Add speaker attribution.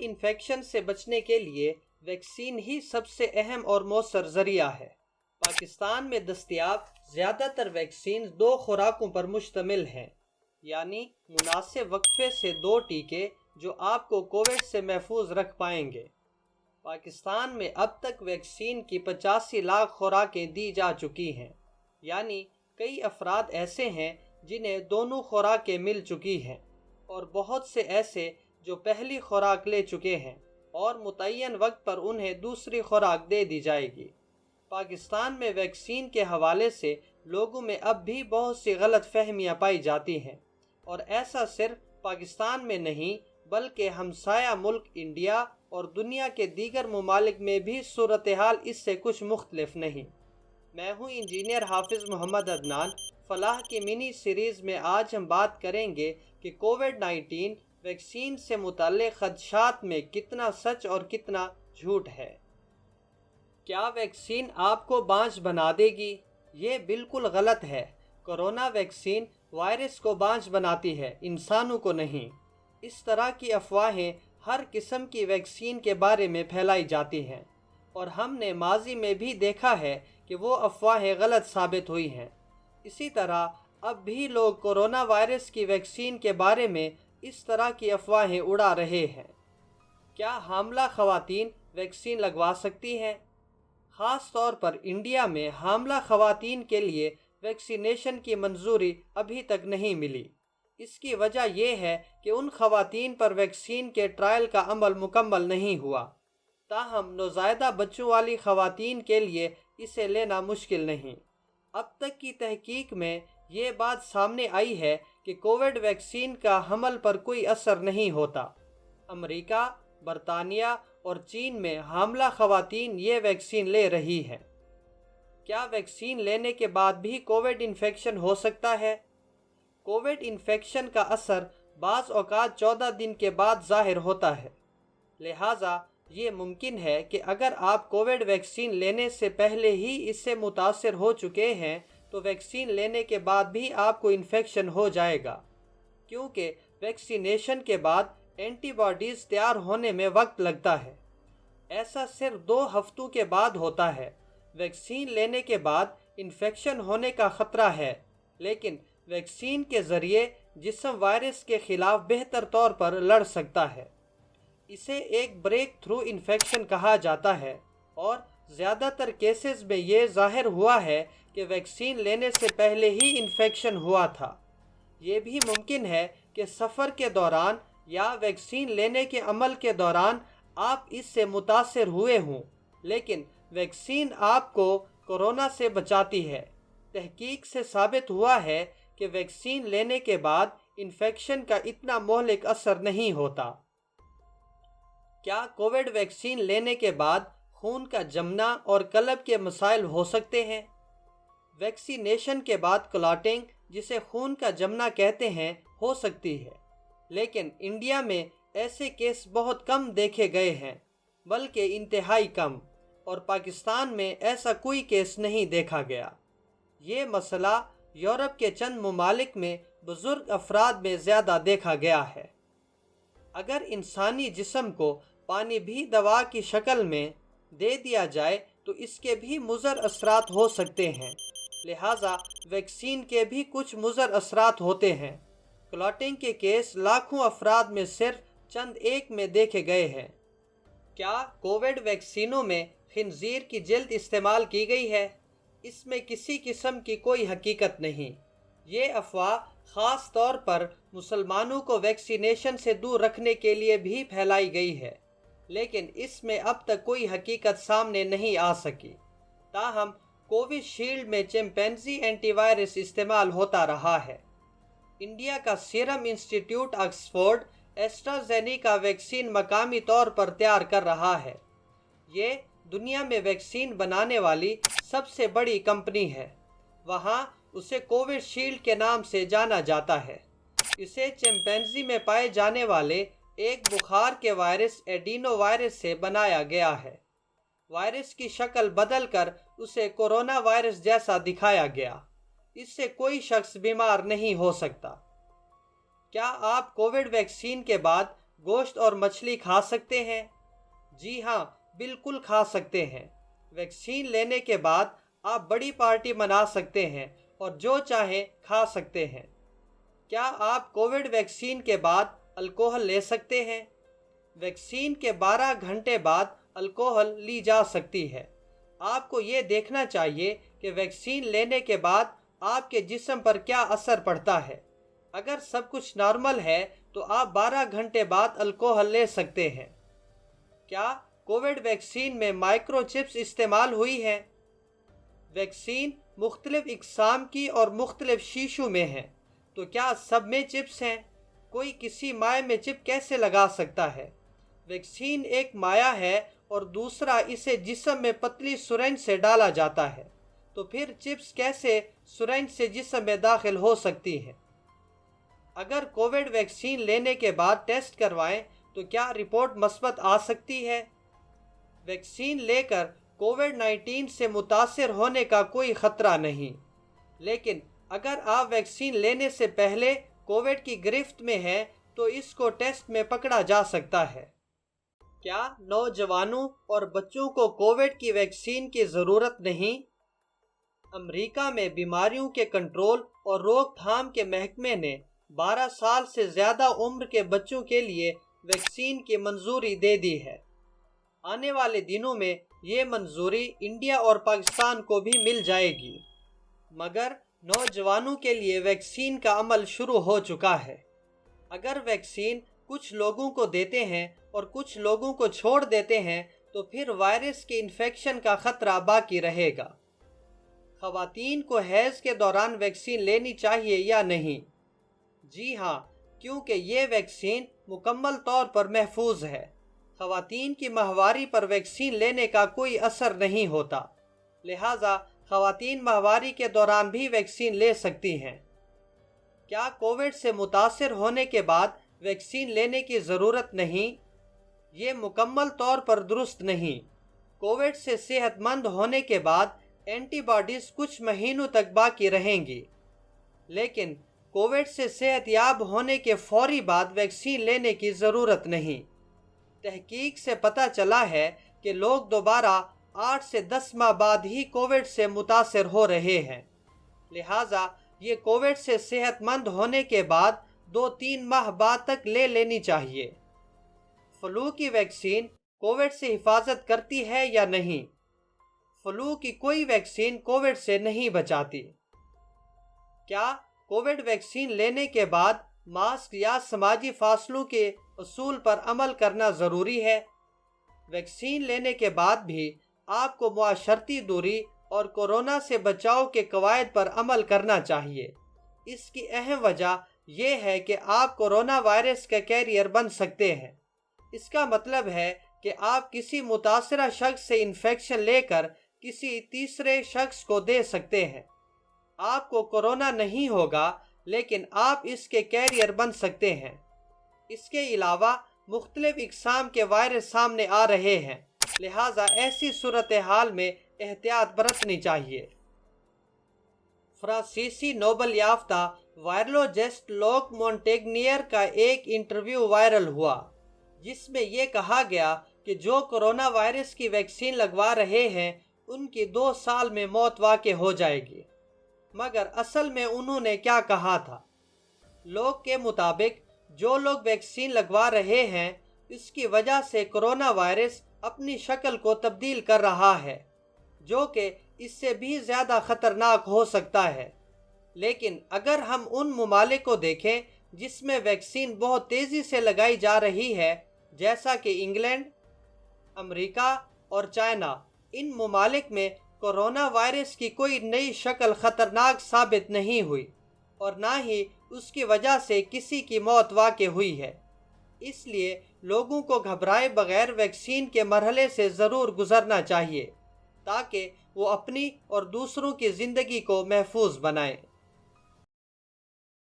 Speaker 1: Infection سے بچنے کے لیے ویکسین ہی سب سے اہم اور مؤثر ذریعہ ہے۔ پاکستان میں دستیاب زیادہ تر ویکسین 2 خوراکوں پر مشتمل ہیں، یعنی مناسب وقفے سے 2 ٹیکے جو آپ کو کووڈ سے محفوظ رکھ پائیں گے۔ پاکستان میں اب تک ویکسین کی 85 لاکھ خوراکیں دی جا چکی ہیں، یعنی کئی افراد ایسے ہیں جنہیں دونوں خوراکیں مل چکی ہیں، اور بہت سے ایسے جو پہلی خوراک لے چکے ہیں اور متعین وقت پر انہیں دوسری خوراک دے دی جائے گی۔ پاکستان میں ویکسین کے حوالے سے لوگوں میں اب بھی بہت سی غلط فہمیاں پائی جاتی ہیں، اور ایسا صرف پاکستان میں نہیں بلکہ ہمسایہ ملک انڈیا اور دنیا کے دیگر ممالک میں بھی صورتحال اس سے کچھ مختلف نہیں۔ میں ہوں انجینئر حافظ محمد عدنان۔ فلاح کی منی سیریز میں آج ہم بات کریں گے کہ کووڈ-19 ویکسین سے متعلق خدشات میں کتنا سچ اور کتنا جھوٹ ہے۔ کیا ویکسین آپ کو بانجھ بنا دے گی؟ یہ بالکل غلط ہے۔ کورونا ویکسین وائرس کو بانجھ بناتی ہے، انسانوں کو نہیں۔ اس طرح کی افواہیں ہر قسم کی ویکسین کے بارے میں پھیلائی جاتی ہیں، اور ہم نے ماضی میں بھی دیکھا ہے کہ وہ افواہیں غلط ثابت ہوئی ہیں۔ اسی طرح اب بھی لوگ کورونا وائرس کی ویکسین کے بارے میں اس طرح کی افواہیں اڑا رہے ہیں۔ کیا حاملہ خواتین ویکسین لگوا سکتی ہیں؟ خاص طور پر انڈیا میں حاملہ خواتین کے لیے ویکسینیشن کی منظوری ابھی تک نہیں ملی۔ اس کی وجہ یہ ہے کہ ان خواتین پر ویکسین کے ٹرائل کا عمل مکمل نہیں ہوا۔ تاہم نوزائیدہ بچوں والی خواتین کے لیے اسے لینا مشکل نہیں۔ اب تک کی تحقیق میں یہ بات سامنے آئی ہے کہ کووڈ ویکسین کا حمل پر کوئی اثر نہیں ہوتا۔ امریکہ، برطانیہ اور چین میں حاملہ خواتین یہ ویکسین لے رہی ہیں۔ کیا ویکسین لینے کے بعد بھی کووڈ انفیکشن ہو سکتا ہے؟ کووڈ انفیکشن کا اثر بعض اوقات 14 دن کے بعد ظاہر ہوتا ہے، لہٰذا یہ ممکن ہے کہ اگر آپ کووڈ ویکسین لینے سے پہلے ہی اس سے متاثر ہو چکے ہیں تو ویکسین لینے کے بعد بھی آپ کو انفیکشن ہو جائے گا، کیونکہ ویکسینیشن کے بعد اینٹی باڈیز تیار ہونے میں وقت لگتا ہے۔ ایسا صرف 2 ہفتوں کے بعد ہوتا ہے۔ ویکسین لینے کے بعد انفیکشن ہونے کا خطرہ ہے، لیکن ویکسین کے ذریعے جسم وائرس کے خلاف بہتر طور پر لڑ سکتا ہے۔ اسے ایک بریک تھرو انفیکشن کہا جاتا ہے، اور زیادہ تر کیسز میں یہ ظاہر ہوا ہے کہ ویکسین لینے سے پہلے ہی انفیکشن ہوا تھا۔ یہ بھی ممکن ہے کہ سفر کے دوران یا ویکسین لینے کے عمل کے دوران آپ اس سے متاثر ہوئے ہوں، لیکن ویکسین آپ کو کورونا سے بچاتی ہے۔ تحقیق سے ثابت ہوا ہے کہ ویکسین لینے کے بعد انفیکشن کا اتنا مہلک اثر نہیں ہوتا۔ کیا کووڈ ویکسین لینے کے بعد خون کا جمنا اور قلب کے مسائل ہو سکتے ہیں؟ ویکسینیشن کے بعد کلاٹنگ، جسے خون کا جمنا کہتے ہیں، ہو سکتی ہے، لیکن انڈیا میں ایسے کیس بہت کم دیکھے گئے ہیں، بلکہ انتہائی کم، اور پاکستان میں ایسا کوئی کیس نہیں دیکھا گیا۔ یہ مسئلہ یورپ کے چند ممالک میں بزرگ افراد میں زیادہ دیکھا گیا ہے۔ اگر انسانی جسم کو پانی بھی دوا کی شکل میں دے دیا جائے تو اس کے بھی مضر اثرات ہو سکتے ہیں، لہٰذا ویکسین کے بھی کچھ مضر اثرات ہوتے ہیں۔ کلاٹنگ کے کیس لاکھوں افراد میں صرف چند ایک میں دیکھے گئے ہیں۔ کیا کووڈ ویکسینوں میں خنزیر کی جلد استعمال کی گئی ہے؟ اس میں کسی قسم کی کوئی حقیقت نہیں۔ یہ افواہ خاص طور پر مسلمانوں کو ویکسینیشن سے دور رکھنے کے لیے بھی پھیلائی گئی ہے، لیکن اس میں اب تک کوئی حقیقت سامنے نہیں آ سکی۔ تاہم کووی شیلڈ میں چمپینزی اینٹی وائرس استعمال ہوتا رہا ہے۔ انڈیا کا serum institute Oxford AstraZeneca vaccine مقامی طور پر تیار کر رہا ہے۔ یہ دنیا میں ویکسین بنانے والی سب سے بڑی کمپنی ہے۔ وہاں اسے کووڈ شیلڈ کے نام سے جانا جاتا ہے۔ اسے چمپینزی میں پائے جانے والے ایک بخار کے وائرس ایڈینو وائرس سے بنایا گیا ہے۔ وائرس کی شکل بدل کر اسے کورونا وائرس جیسا دکھایا گیا۔ اس سے کوئی شخص بیمار نہیں ہو سکتا۔ کیا آپ کووڈ ویکسین کے بعد گوشت اور مچھلی کھا سکتے ہیں؟ جی ہاں، بالکل کھا سکتے ہیں۔ ویکسین لینے کے بعد آپ بڑی پارٹی منا سکتے ہیں اور جو چاہیں کھا سکتے ہیں۔ کیا آپ کووڈ ویکسین کے بعد الکوحل لے سکتے ہیں؟ ویکسین کے 12 گھنٹے بعد الکوحل لی جا سکتی ہے۔ آپ کو یہ دیکھنا چاہیے کہ ویکسین لینے کے بعد آپ کے جسم پر کیا اثر پڑتا ہے۔ اگر سب کچھ نارمل ہے تو آپ 12 گھنٹے بعد الکوحل لے سکتے ہیں۔ کیا کووڈ ویکسین میں مائکرو چپس استعمال ہوئی ہیں؟ ویکسین مختلف اقسام کی اور مختلف شیشوں میں ہیں، تو کیا سب میں چپس ہیں؟ کوئی کسی مائع میں چپ کیسے لگا سکتا ہے؟ ویکسین ایک مائع ہے اور دوسرا اسے جسم میں پتلی سرنج سے ڈالا جاتا ہے، تو پھر چپس کیسے سرنج سے جسم میں داخل ہو سکتی ہیں؟ اگر کووڈ ویکسین لینے کے بعد ٹیسٹ کروائیں تو کیا رپورٹ مثبت آ سکتی ہے؟ ویکسین لے کر کووڈ 19 سے متاثر ہونے کا کوئی خطرہ نہیں، لیکن اگر آپ ویکسین لینے سے پہلے کووڈ کی گرفت میں ہیں تو اس کو ٹیسٹ میں پکڑا جا سکتا ہے۔ کیا نوجوانوں اور بچوں کو کووڈ کی ویکسین کی ضرورت نہیں؟ امریکہ میں بیماریوں کے کنٹرول اور روک تھام کے محکمے نے 12 سال سے زیادہ عمر کے بچوں کے لیے ویکسین کی منظوری دے دی ہے۔ آنے والے دنوں میں یہ منظوری انڈیا اور پاکستان کو بھی مل جائے گی، مگر نوجوانوں کے لیے ویکسین کا عمل شروع ہو چکا ہے۔ اگر ویکسین کچھ لوگوں کو دیتے ہیں اور کچھ لوگوں کو چھوڑ دیتے ہیں تو پھر وائرس کے انفیکشن کا خطرہ باقی رہے گا۔ خواتین کو حیض کے دوران ویکسین لینی چاہیے یا نہیں؟ جی ہاں، کیونکہ یہ ویکسین مکمل طور پر محفوظ ہے۔ خواتین کی ماہواری پر ویکسین لینے کا کوئی اثر نہیں ہوتا، لہٰذا خواتین ماہواری کے دوران بھی ویکسین لے سکتی ہیں۔ کیا کووڈ سے متاثر ہونے کے بعد ویکسین لینے کی ضرورت نہیں؟ یہ مکمل طور پر درست نہیں۔ کووڈ سے صحت مند ہونے کے بعد اینٹی باڈیز کچھ مہینوں تک باقی رہیں گی، لیکن کووڈ سے صحت یاب ہونے کے فوری بعد ویکسین لینے کی ضرورت نہیں۔ تحقیق سے پتہ چلا ہے کہ لوگ دوبارہ 8 سے 10 ماہ بعد ہی کووڈ سے متاثر ہو رہے ہیں، لہٰذا یہ کووڈ سے صحت مند ہونے کے بعد 2-3 ماہ بعد تک لے لینی چاہیے۔ فلو کی ویکسین کووڈ سے حفاظت کرتی ہے یا نہیں؟ فلو کی کوئی ویکسین کووڈ سے نہیں بچاتی۔ کیا کووڈ ویکسین لینے کے بعد ماسک یا سماجی فاصلوں کے اصول پر عمل کرنا ضروری ہے؟ ویکسین لینے کے بعد بھی آپ کو معاشرتی دوری اور کورونا سے بچاؤ کے قواعد پر عمل کرنا چاہیے۔ اس کی اہم وجہ یہ ہے کہ آپ کورونا وائرس کا کیریئر بن سکتے ہیں۔ اس کا مطلب ہے کہ آپ کسی متاثرہ شخص سے انفیکشن لے کر کسی تیسرے شخص کو دے سکتے ہیں۔ آپ کو کورونا نہیں ہوگا، لیکن آپ اس کے کیریئر بن سکتے ہیں۔ اس کے علاوہ مختلف اقسام کے وائرس سامنے آ رہے ہیں، لہٰذا ایسی صورتحال میں احتیاط برتنی چاہیے۔ فرانسیسی نوبل یافتہ وائرولوجسٹ لوک مونٹیگنیئر کا ایک انٹرویو وائرل ہوا، جس میں یہ کہا گیا کہ جو کورونا وائرس کی ویکسین لگوا رہے ہیں ان کی 2 سال میں موت واقع ہو جائے گی، مگر اصل میں انہوں نے کیا کہا تھا؟ لوگ کے مطابق جو لوگ ویکسین لگوا رہے ہیں اس کی وجہ سے کورونا وائرس اپنی شکل کو تبدیل کر رہا ہے، جو کہ اس سے بھی زیادہ خطرناک ہو سکتا ہے۔ لیکن اگر ہم ان ممالک کو دیکھیں جس میں ویکسین بہت تیزی سے لگائی جا رہی ہے، جیسا کہ انگلینڈ، امریکہ اور چائنا، ان ممالک میں کورونا وائرس کی کوئی نئی شکل خطرناک ثابت نہیں ہوئی اور نہ ہی اس کی وجہ سے کسی کی موت واقع ہوئی ہے۔ اس لیے لوگوں کو گھبرائے بغیر ویکسین کے مرحلے سے ضرور گزرنا چاہیے تاکہ وہ اپنی اور دوسروں کی زندگی کو محفوظ بنائیں۔